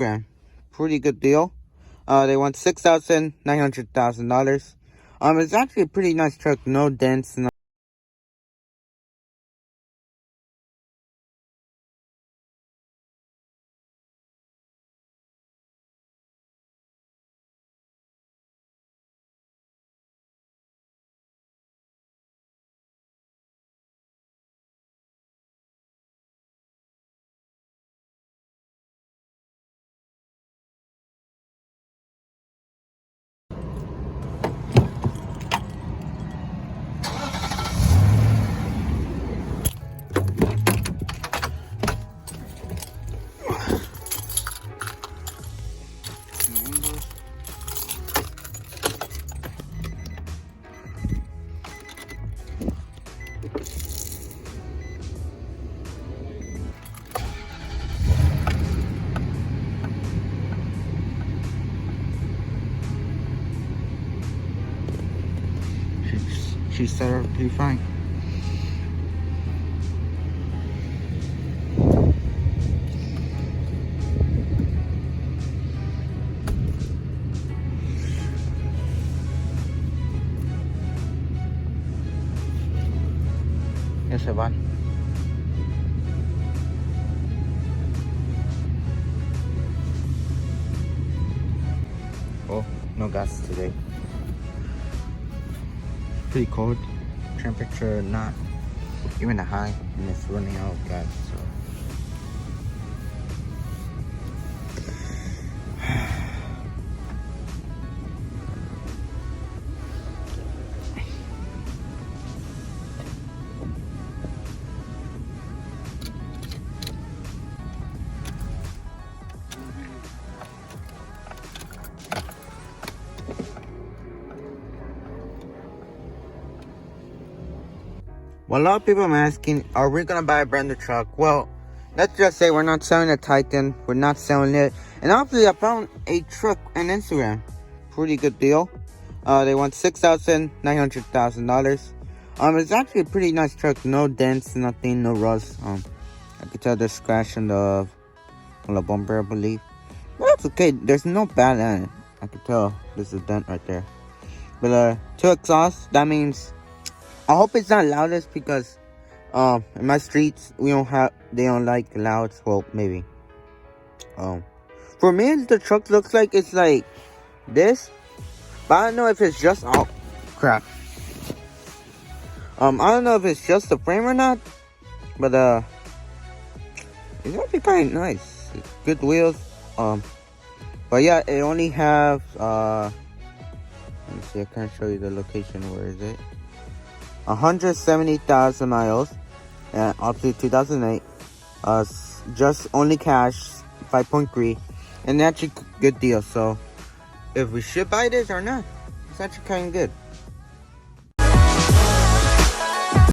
grand. Pretty good deal. They want $6,900,000. It's actually a pretty nice truck. No dents. No. She set her pretty fine. Yes, Evan. Oh, no gas today. Pretty cold. Temperature not even a high, and it's running out of gas. So. Well, a lot of people are asking, are we gonna buy a brand new truck? Well, let's just say we're not selling the Titan. We're not selling it. And obviously, I found a truck on Instagram. Pretty good deal. They want $6,900,000. It's actually a pretty nice truck. No dents, nothing, no rust. I could tell there's scratch on the bumper, I believe. But that's okay. There's no bad on it. I could tell there's a dent right there. But two exhausts. That means I hope it's not loudest because in my streets they don't like loud. Well, maybe. For me, the truck looks like it's like this, but I don't know if it's just crap. I don't know if it's just the frame or not, but it's actually kind of nice. Good wheels. But yeah, it only have let me see. I can't show you the location. Where is it? 170,000 miles, and obviously 2008. Just only cash 5.3, and actually good deal. So if we should buy this or not, it's actually kind of good.